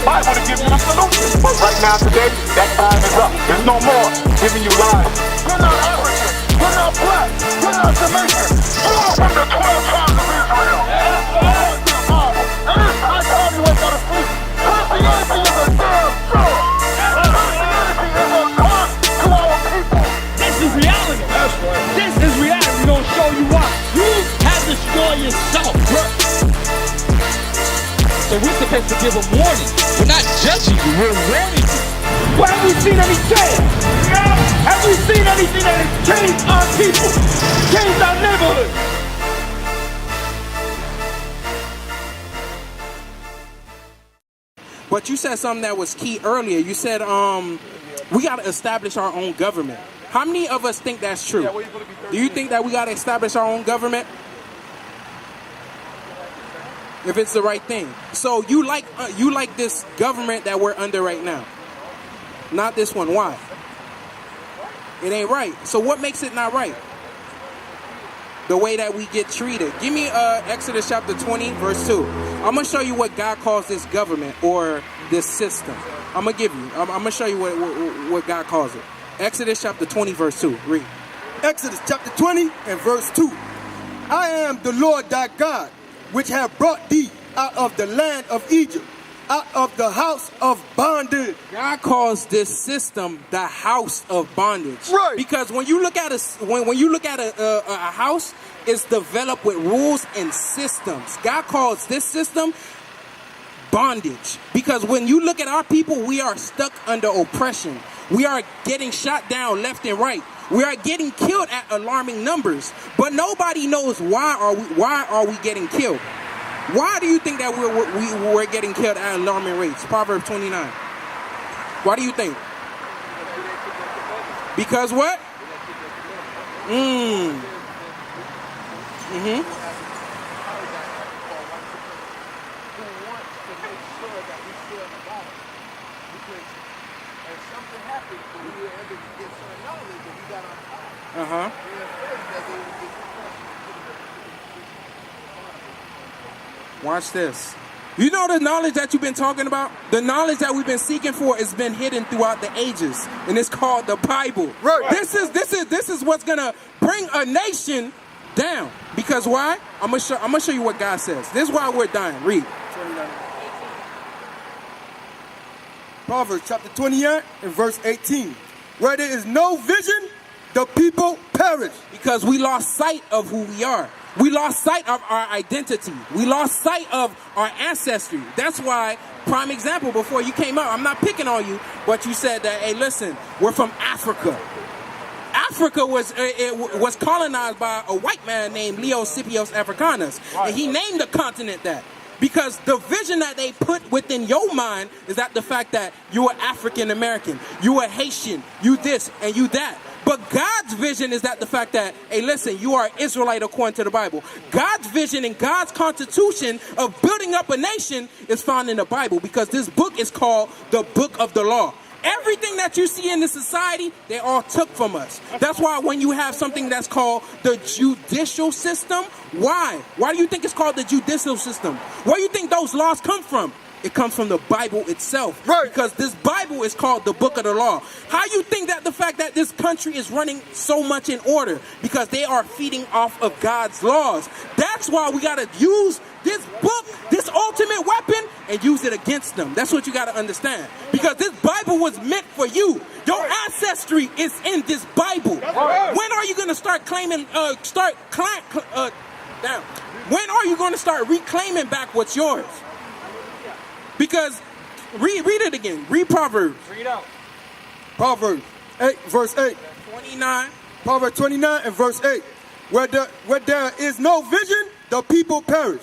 Bible to give you the solution. But right now, today, that time is up. There's no more giving you lies. You're not African. You're not black. You're not Jamaican. You are from the 12 tribes of Israel. And it's high time you wake out of sleep. Christianity is a damn joke. Christianity is a curse to our people. This is reality. That's right. This is reality. We're going to show you why. You have to destroy yourself. So we're supposed to give a warning. We're not judging you. We're warning you. But have we seen any change? Have we seen anything that has changed our people? Changed our neighborhood? But you said something that was key earlier. You said we got to establish our own government. How many of us think that's true? Do you think that we got to establish our own government? If it's the right thing. So you like this government that we're under right now? Not this one. Why? It ain't right. So what makes it not right? The way that we get treated. Give me Exodus chapter 20, verse 2. I'm going to show you what God calls this government or this system. I'm going to give you. I'm going to show you what God calls it. Exodus chapter 20, verse 2. Read. Exodus chapter 20 and verse 2. I am the Lord thy God, which have brought thee out of the land of Egypt, out of the house of bondage. God calls this system the house of bondage. Right. Because when you look at when you look at a house, it's developed with rules and systems. God calls this system bondage. Because when you look at our people, we are stuck under oppression. We are getting shot down left and right. We are getting killed at alarming numbers. But nobody knows why are we getting killed? Why do you think that we're getting killed at alarming rates? Proverbs 29. Why do you think? Because what? Watch this. You know the knowledge that you've been talking about? The knowledge that we've been seeking for has been hidden throughout the ages, and it's called the Bible. Right. This is what's gonna bring a nation down. Because why? I'm gonna show you what God says. This is why we're dying. Read. Proverbs chapter 28 and verse 18. Where there is no vision, the people perish. Because we lost sight of who we are. We lost sight of our identity. We lost sight of our ancestry. That's why, prime example, before you came out, I'm not picking on you, but you said that, hey, listen, we're from Africa. Africa was colonized by a white man named Leo Scipios Africanus. And he named the continent that. Because the vision that they put within your mind is that the fact that you are African American, you are Haitian, you this and you that. But God's vision is that the fact that, hey, listen, you are Israelite according to the Bible. God's vision and God's constitution of building up a nation is found in the Bible, because this book is called the Book of the Law. Everything that you see in this society, they all took from us. That's why when you have something that's called the judicial system, why? Why do you think it's called the judicial system? Where do you think those laws come from? It comes from the Bible itself. Right. Because this Bible is called the Book of the Law. How you think that the fact that this country is running so much in order? Because they are feeding off of God's laws. That's why we got to use this book, this ultimate weapon, and use it against them. That's what you got to understand. Because this Bible was meant for you. Your ancestry is in this Bible. Right. When are you going to start claiming, When are you going to start reclaiming back what's yours? Because, read it again. Read Proverbs. Read out. Proverbs 8, verse 8. 29. Proverbs 29 and verse 8. Where there is no vision, the people perish.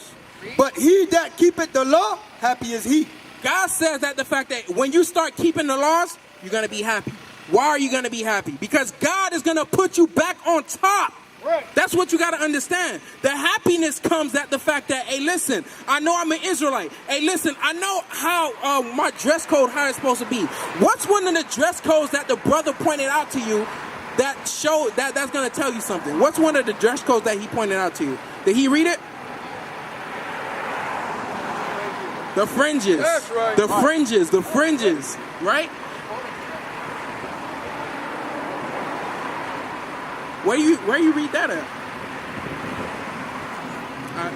But he that keepeth the law, happy is he. God says that the fact that when you start keeping the laws, you're going to be happy. Why are you going to be happy? Because God is going to put you back on top. Right. That's what you got to understand. The happiness comes at the fact that, hey, listen, I know I'm an Israelite. Hey, listen, I know how my dress code, how it's supposed to be. What's one of the dress codes that the brother pointed out to you that's going to tell you something? What's one of the dress codes that he pointed out to you? Did he read it? The fringes. That's right. The fringes. The fringes. Right? Where you read that at?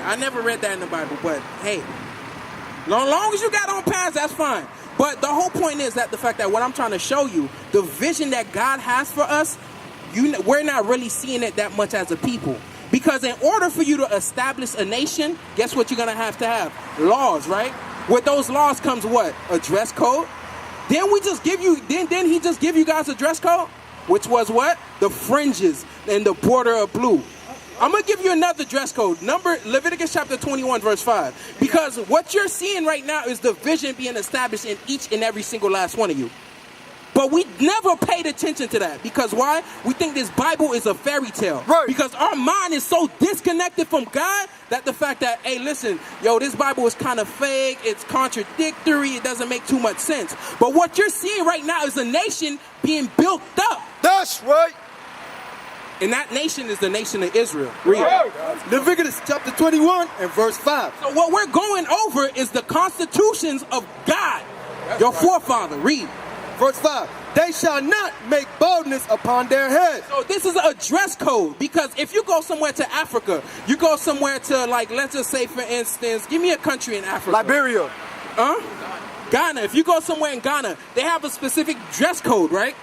I never read that in the Bible, but hey, long as you got on paths, that's fine. But the whole point is that the fact that what I'm trying to show you, the vision that God has for us, we're not really seeing it that much as a people. Because in order for you to establish a nation, guess what you're going to have? Laws, right? With those laws comes what? A dress code. Then he just give you guys a dress code? Which was what? The fringes and the border of blue. I'm going to give you another dress code. Leviticus chapter 21, verse 5. Because what you're seeing right now is the vision being established in each and every single last one of you. But we never paid attention to that. Because why? We think this Bible is a fairy tale. Right. Because our mind is so disconnected from God that the fact that, hey, listen, this Bible is kind of fake. It's contradictory. It doesn't make too much sense. But what you're seeing right now is a nation being built up. That's right. And that nation is the nation of Israel. Read. Leviticus chapter 21 and verse 5. So what we're going over is the constitutions of God, your forefather. Read. Verse 5. They shall not make baldness upon their heads. So this is a dress code, because if you go somewhere to Africa, you go somewhere to, like, let's just say, for instance, give me a country in Africa. Liberia. Ghana. If you go somewhere in Ghana, they have a specific dress code, right?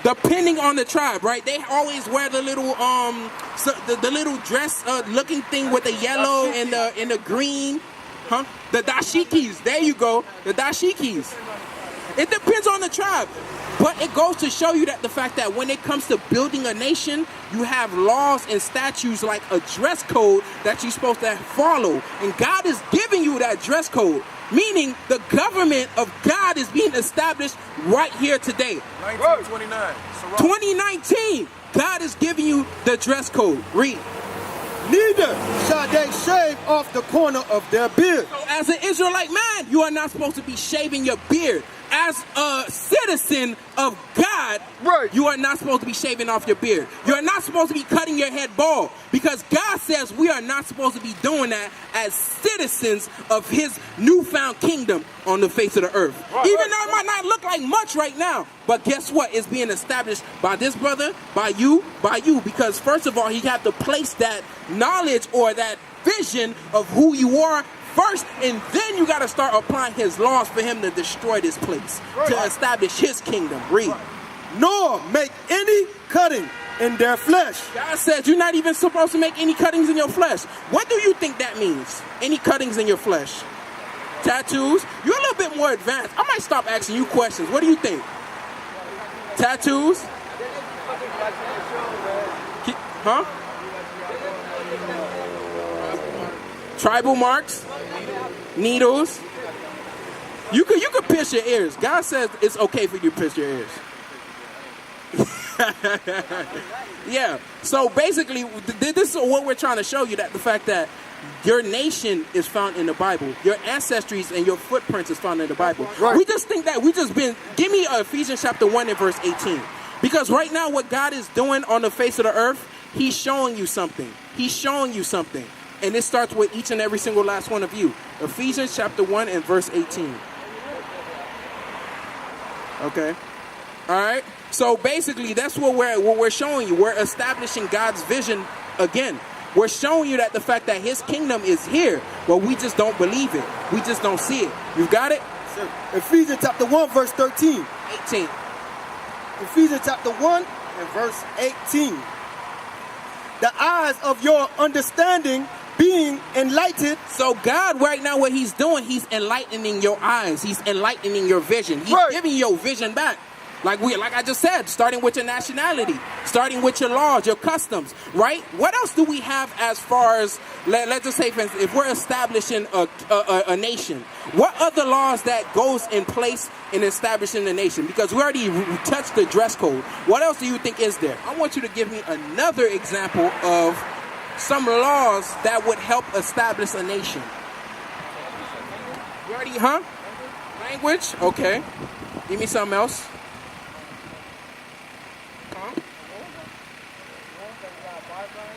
Depending on the tribe, right? They always wear the little the little dress looking thing with the yellow and the green, the dashikis. There you go, the dashikis. It depends on the tribe, but it goes to show you that the fact that when it comes to building a nation, you have laws and statutes like a dress code that you're supposed to follow, and God is giving you that dress code. Meaning the government of God is being established right here today. 1929. 2019. God is giving you the dress code. Read. Neither shall they shave off the corner of their beard. So as an Israelite man, you are not supposed to be shaving your beard. As a citizen of God, right, you are not supposed to be shaving off your beard. You are not supposed to be cutting your head bald, because God says we are not supposed to be doing that as citizens of his newfound kingdom on the face of the earth. Right. Even though it might not look like much right now, but guess what? It's being established by this brother, by you, because first of all, he had to place that knowledge or that vision of who you are first, and then you got to start applying his laws for him to destroy this place, to establish his kingdom. Read. Nor make any cutting in their flesh. God said you're not even supposed to make any cuttings in your flesh. What do you think that means? Any cuttings in your flesh? Tattoos? You're a little bit more advanced. I might stop asking you questions. What do you think? Tattoos? Huh? Tribal marks? Needles? You could pierce your ears. God says it's okay for you to pierce your ears. Yeah. So basically, this is what we're trying to show you, that the fact that your nation is found in the Bible. Your ancestries and your footprints is found in the Bible. Right. We just think that give me Ephesians chapter 1 and verse 18. Because right now what God is doing on the face of the earth, he's showing you something. He's showing you something. And it starts with each and every single last one of you. Ephesians chapter 1 and verse 18. Okay. All right. So basically, that's what we're showing you. We're establishing God's vision again. We're showing you that the fact that his kingdom is here, but we just don't believe it. We just don't see it. You got it? Sir. Ephesians chapter 1, verse 13. 18. Ephesians chapter 1 and verse 18. The eyes of your understanding being enlightened. So God right now, what he's doing, he's enlightening your eyes. He's enlightening your vision. He's giving you your vision back. Like I just said, starting with your nationality, starting with your laws, your customs, right? What else do we have as far as, let's just say, for instance, if we're establishing a nation, what other laws that goes in place in establishing the nation? Because we already touched the dress code. What else do you think is there? I want you to give me another example of some laws that would help establish a nation. You already, Language? Okay. Give me something else.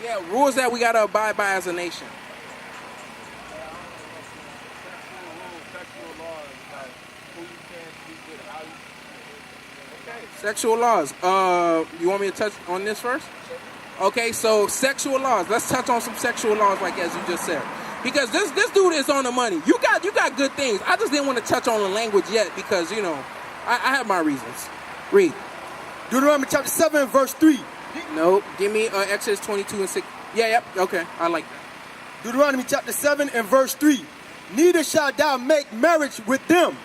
Yeah, rules that we gotta abide by as a nation. Sexual laws. You want me to touch on this first? Okay, so sexual laws. Let's touch on some sexual laws, like as you just said. Because this dude is on the money. You got good things. I just didn't want to touch on the language yet because, you know, I have my reasons. Read. Deuteronomy chapter 7, verse 3. No, give me Exodus 22 and 6. Yeah, yep, okay, I like that. Deuteronomy chapter 7 and verse 3. Neither shalt thou make marriage with them.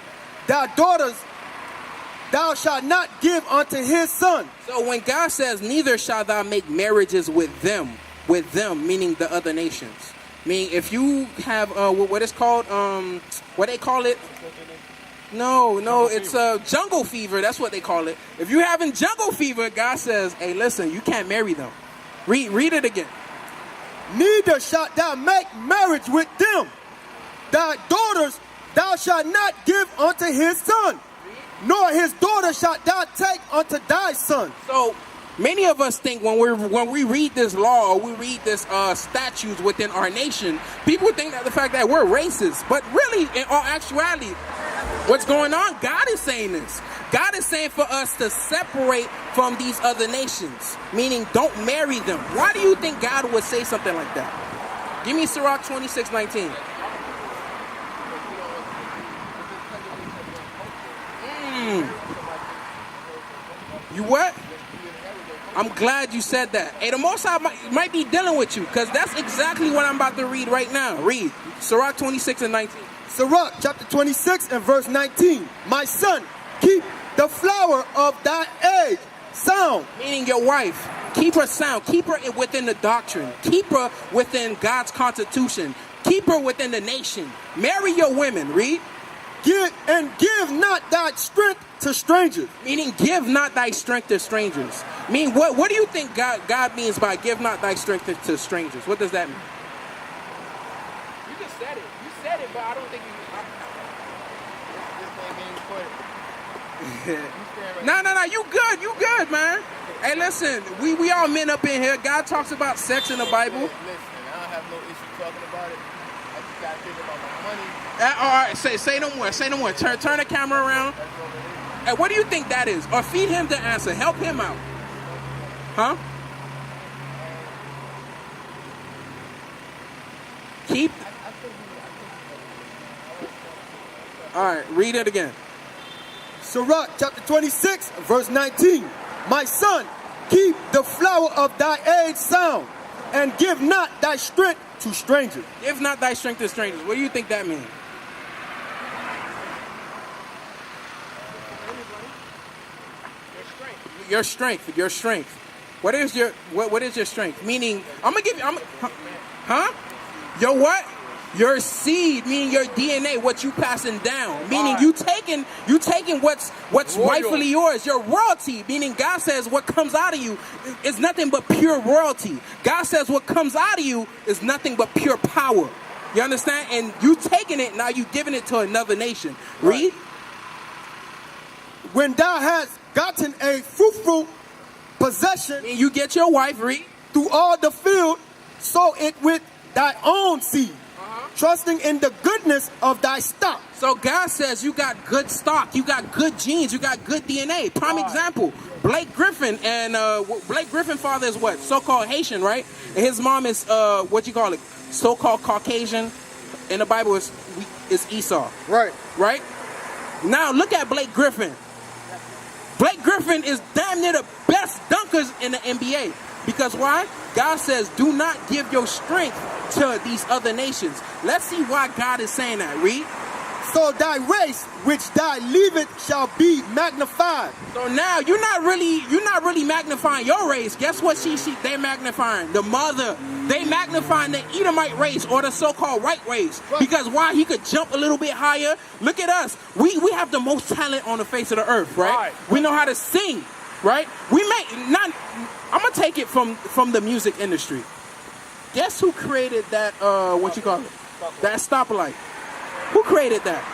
Thy daughters thou shalt not give unto his son. So when God says, neither shall thou make marriages with them, meaning the other nations. Meaning if you have, what is called, what they call it? No, it's jungle fever. That's what they call it. If you're having jungle fever, God says, hey, listen, you can't marry them. Read it again. Neither shalt thou make marriage with them. Thy daughters thou shalt not give unto his son, nor his daughter shalt thou take unto thy son. So many of us think when we read this law or we read this statutes within our nation, people think that the fact that we're racist. But really, in all actuality, what's going on? God is saying this. God is saying for us to separate from these other nations, meaning don't marry them. Why do you think God would say something like that? Give me Sirach 26:19. You what? I'm glad you said that. Hey, the Most High might be dealing with you because that's exactly what I'm about to read right now. Read Sirach 26 and 19. Sirach chapter 26 and verse 19. My son, keep the flower of thy age sound. Meaning your wife. Keep her sound. Keep her within the doctrine. Keep her within God's constitution. Keep her within the nation. Marry your women. Read. Give not thy strength to strangers. Meaning give not thy strength to strangers. Mean what do you think God means by give not thy strength to strangers? What does that mean? You just said it. You said it, but I don't think you... No, you good, man. Hey, listen, we all men up in here. God talks about sex in the Bible. Listen, I don't have no issue talking about it. I just gotta think about my money. All right, say no more. Say no more. Turn the camera around. Hey, what do you think that is? Or feed him the answer. Help him out. Huh? Keep. All right, read it again. Sirach chapter 26, verse 19. My son, keep the flower of thy age sound, and give not thy strength to strangers. Give not thy strength to strangers. What do you think that means? Your strength. What is your strength? Meaning, I'm gonna give you. Your what? Your seed, meaning your DNA, what you passing down. Meaning you taking what's rightfully yours. Your royalty, meaning God says what comes out of you is nothing but pure royalty. God says what comes out of you is nothing but pure power. You understand? And you taking it, now you giving it to another nation. Read. When thou hast gotten a fruitful possession, and you get your wife, read, through all the field, sow it with thy own seed, trusting in the goodness of thy stock. So God says you got good stock, you got good genes, you got good DNA. Prime example, Blake Griffin, and Blake Griffin father is what? So-called Haitian, right? And his mom is, so-called Caucasian. In the Bible is Esau. Right. Right? Now look at Blake Griffin. Blake Griffin is damn near the best dunkers in the NBA. Because why? God says, do not give your strength to these other nations. Let's see why God is saying that. Read. So thy race which thou leavest shall be magnified. So now you're not really magnifying your race. Guess what they're magnifying? The mother. They magnifying the Edomite race or the so-called white race. Right. Because why? He could jump a little bit higher. Look at us. We have the most talent on the face of the earth, right? We know how to sing, right? I'm gonna take it from the music industry. Guess who created that that stoplight? Who created that?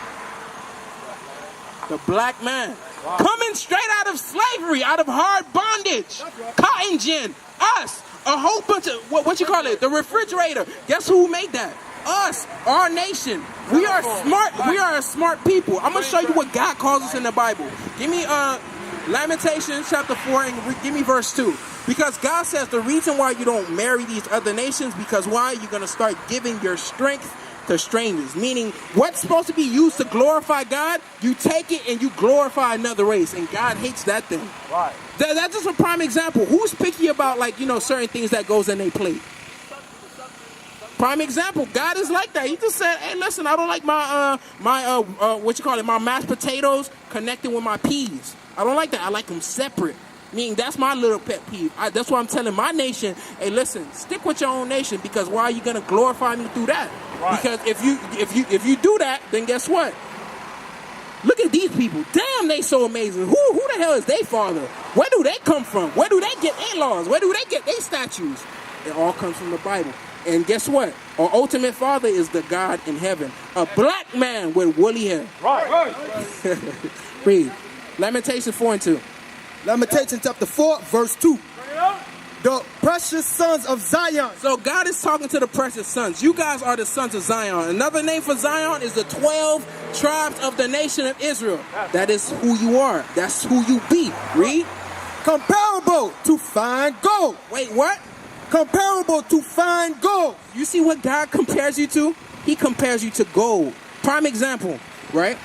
The black man. Wow. Coming straight out of slavery, out of hard bondage. Right. Cotton gin. Us. A whole bunch of, the refrigerator. Guess who made that? Us. Our nation. We are smart. We are a smart people. I'm going to show you what God calls us in the Bible. Give me Lamentations chapter 4, and give me verse 2. Because God says the reason why you don't marry these other nations, because why? You're going to start giving your strength to strangers. Meaning, what's supposed to be used to glorify God, you take it and you glorify another race. And God hates that thing. Right. That's just a prime example. Who's picky about, like, you know, certain things that goes in their plate? Prime example. God is like that. He just said, hey, listen, I don't like my my mashed potatoes connected with my peas. I don't like that. I like them separate. Meaning that's my little pet peeve. That's why I'm telling my nation, hey, listen, stick with your own nation, because why are you going to glorify me through that? Right. Because if you do that, then guess what? Look at these people. Damn, they so amazing. Who the hell is their father? Where do they come from? Where do they get their laws? Where do they get their statues? It all comes from the Bible. And guess what? Our ultimate father is the God in heaven. A black man with woolly hair. Right. Read. Lamentations 4 and 2. Lamentations chapter 4, verse 2. The precious sons of Zion. So God is talking to the precious sons. You guys are the sons of Zion. Another name for Zion is the 12 tribes of the nation of Israel. That is who you are. That's who you be. Read. Comparable to fine gold. Wait, what? Comparable to fine gold. You see what God compares you to? He compares you to gold. Prime example, right?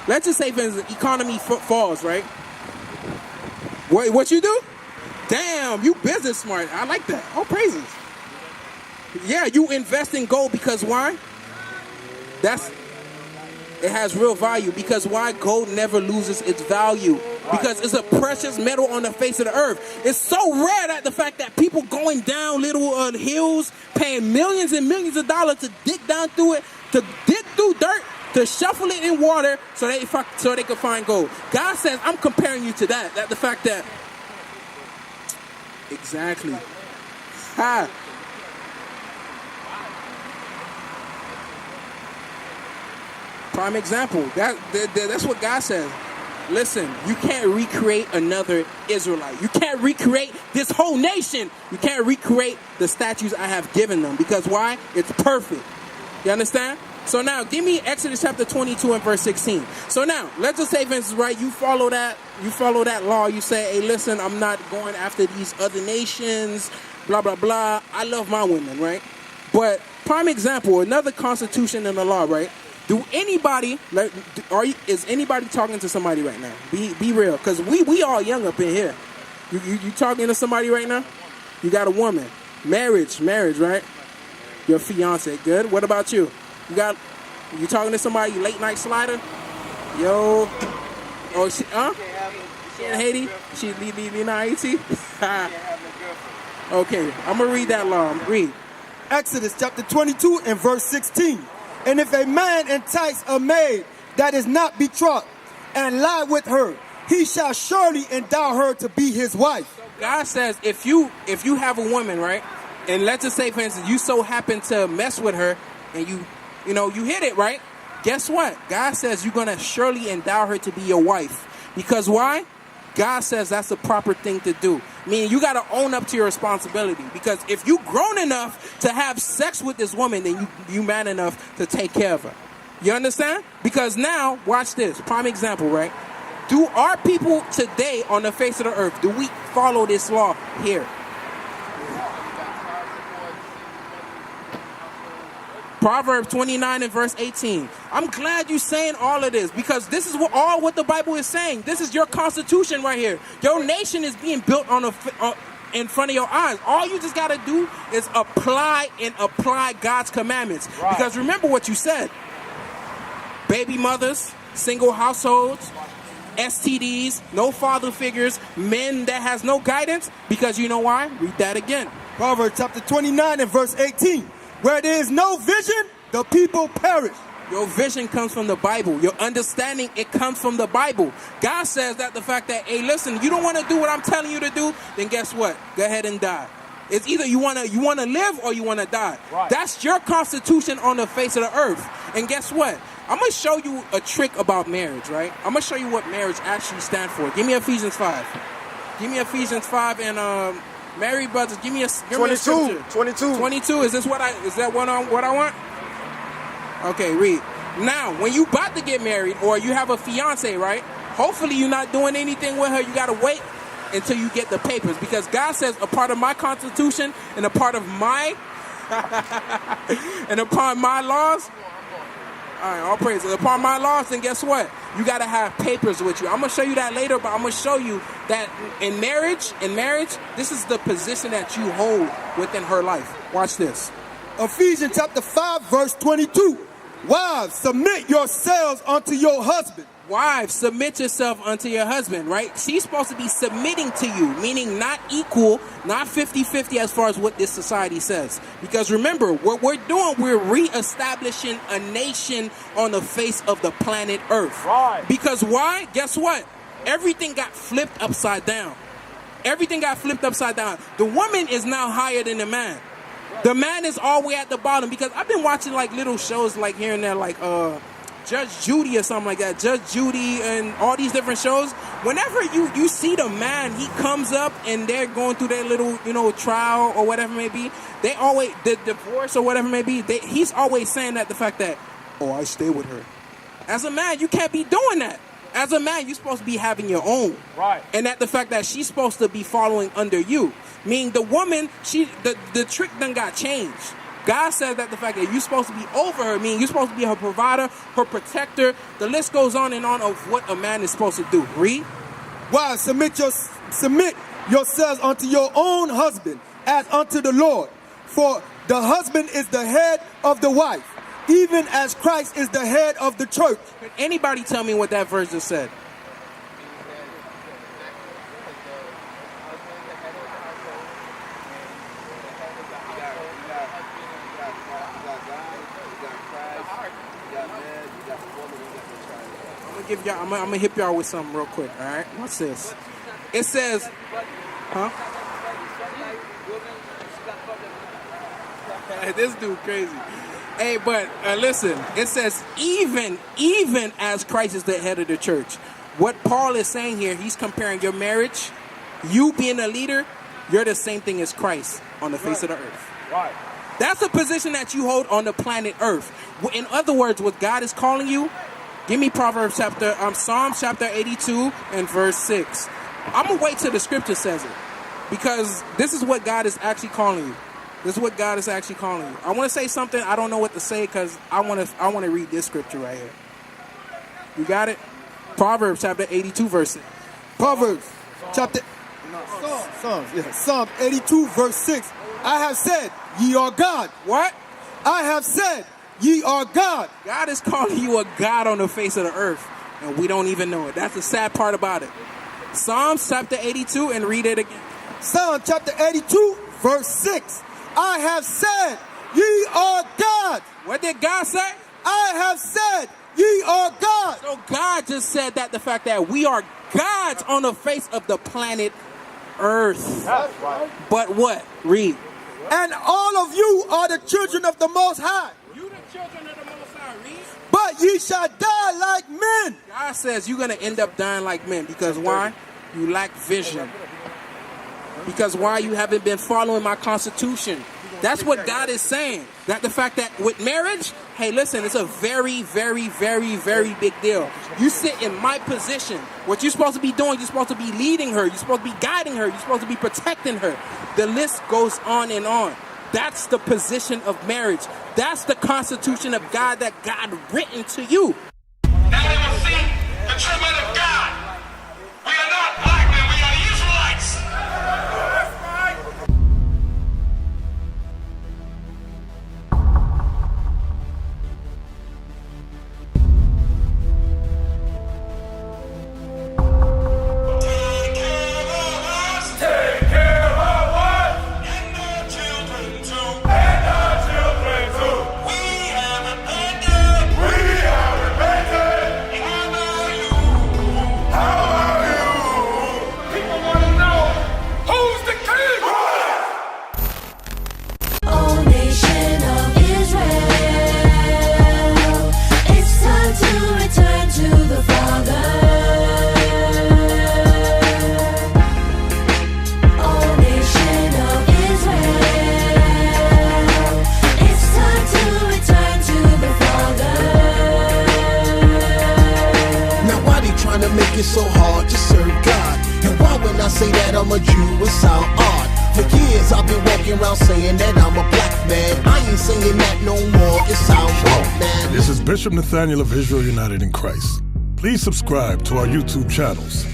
Let's just say, for instance, the economy falls, right? What you do? Damn, you business smart. I like that. All praises. Yeah, you invest in gold because why? It has real value. Because why? Gold never loses its value. Because it's a precious metal on the face of the earth. It's so rare that the fact that people going down little hills, paying millions and millions of dollars to dig down through it, to dig through dirt, to shuffle it in water so they can find gold. God says, I'm comparing you to that. That the fact that exactly. Ha. Prime example. That's what God says. Listen, you can't recreate another Israelite. You can't recreate this whole nation. You can't recreate the statues I have given them. Because why? It's perfect. You understand? So now, give me Exodus chapter 22 and verse 16. So now, let's just say, for instance, right, you follow that law. You say, hey, listen, I'm not going after these other nations, blah, blah, blah. I love my women, right? But prime example, another constitution and the law, right? Is anybody talking to somebody right now? Be real, because we all young up in here. You talking to somebody right now? You got a woman. Marriage, right? Your fiance, good. What about you? You talking to somebody, late night slider? Yo. Oh, she in Haiti? She leave in Haiti? Okay, I'm going to read that law. Read. Exodus chapter 22 and verse 16. And if a man entice a maid that is not betrothed and lie with her, he shall surely endow her to be his wife. So God says, if you have a woman, right, and let's just say, for instance, you so happen to mess with her, and you hit it, right? Guess what? God says you're going to surely endow her to be your wife. Because why? God says that's the proper thing to do. Meaning you got to own up to your responsibility. Because if you grown enough to have sex with this woman, then you man enough to take care of her. You understand? Because now, watch this. Prime example, right? Do our people today on the face of the earth, do we follow this law here? Proverbs 29 and verse 18. I'm glad you're saying all of this, because this is what the Bible is saying. This is your constitution right here. Your nation is being built in front of your eyes. All you just got to do is apply God's commandments. Right. Because remember what you said. Baby mothers, single households, STDs, no father figures, men that has no guidance. Because you know why? Read that again. Proverbs chapter 29 and verse 18. Where there is no vision, the people perish. Your vision comes from the Bible. Your understanding, it comes from the Bible. God says that the fact that, hey, listen, you don't want to do what I'm telling you to do, then guess what? Go ahead and die. It's either you want to live or you want to die. Right. That's your constitution on the face of the earth. And guess what? I'm going to show you a trick about marriage, right? I'm going to show you what marriage actually stands for. Give me Ephesians 5. Give me Ephesians 5 and married brothers, give me a 22. 22. Is that what I want? Okay, read. Now, when you about to get married or you have a fiance, right? Hopefully you're not doing anything with her. You got to wait until you get the papers, because God says a part of my constitution and a part of my and upon my laws, all right, all praises, upon my laws, then guess what? You got to have papers with you. I'm going to show you that later, but I'm going to show you that in marriage, this is the position that you hold within her life. Watch this. Ephesians chapter 5, verse 22. Wives, submit yourselves unto your husband. Wives, submit yourself unto your husband, right? She's supposed to be submitting to you, meaning not equal, not 50-50 as far as what this society says. Because remember, what we're doing, we're reestablishing a nation on the face of the planet Earth. Right. Because why? Guess what? Everything got flipped upside down. Everything got flipped upside down. The woman is now higher than the man. The man is all the way at the bottom, because I've been watching like little shows like here and there, like Judge Judy or something like that. Judge Judy and all these different shows. Whenever you see the man, he comes up and they're going through their little, trial or whatever it may be. They always, the divorce or whatever it may be, he's always saying that the fact that, oh, I stay with her. As a man, you can't be doing that. As a man, you're supposed to be having your own. Right. And that the fact that she's supposed to be following under you. Meaning the woman, the trick done got changed. God said that the fact that you're supposed to be over her, meaning you're supposed to be her provider, her protector. The list goes on and on of what a man is supposed to do. Read. Wives, submit yourselves unto your own husband as unto the Lord. For the husband is the head of the wife, even as Christ is the head of the church. Can anybody tell me what that verse just said? I'm gonna hit y'all with something real quick. All right, what's this? It says, this dude crazy. Hey, but listen, it says even as Christ is the head of the church. What Paul is saying here, he's comparing your marriage, you being a leader, you're the same thing as Christ on the face of the earth. Right. That's a position that you hold on the planet Earth. In other words, what God is calling you. Give me Psalms chapter 82 and verse 6. I'm going to wait till the scripture says it, because this is what God is actually calling you. This is what God is actually calling you. I want to say something. I don't know what to say because I want to read this scripture right here. You got it? Proverbs chapter 82 verse 6. Proverbs chapter... Psalm 82 verse 6. I have said, ye are God. What? I have said, ye are God. God is calling you a God on the face of the earth, and we don't even know it. That's the sad part about it. Psalms chapter 82, and read it again. Psalm chapter 82, verse 6. I have said, ye are God. What did God say? I have said, ye are God. So God just said that the fact that we are gods on the face of the planet Earth. That's right. But what? Read. And all of you are the children of the Most High. You the children of the Most High. Read. But ye shall die like men. God says you're going to end up dying like men. Because why? You lack vision. Because why? You haven't been following my constitution. That's what God is saying. That the fact that with marriage, hey, listen, it's a very, very, very, very big deal. You sit in my position. What you're supposed to be doing, you're supposed to be leading her. You're supposed to be guiding her. You're supposed to be protecting her. The list goes on and on. That's the position of marriage. That's the constitution of God that God written to you. Now they will see the true men of God. We are not black men, we are Israelites. That's right. Take care of us. And our children too. We have abandoned. sound odd. For years I've been walking around saying that I'm a black man. I ain't saying that no more, it sounds wrong, man. This is Bishop Nathaniel of Israel United in Christ. Please subscribe to our YouTube channels.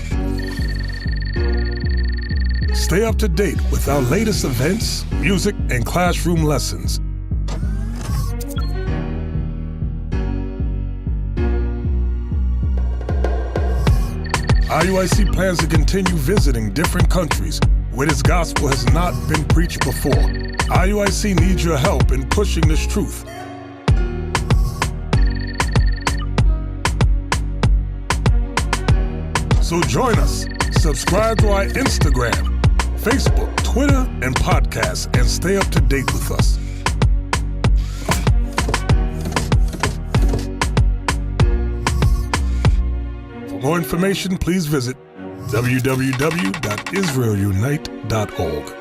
Stay up to date with our latest events, music, and classroom lessons. IUIC plans to continue visiting different countries where this gospel has not been preached before. IUIC needs your help in pushing this truth. So join us. Subscribe to our Instagram, Facebook, Twitter, and podcasts, and stay up to date with us. For more information, please visit www.israelunite.org.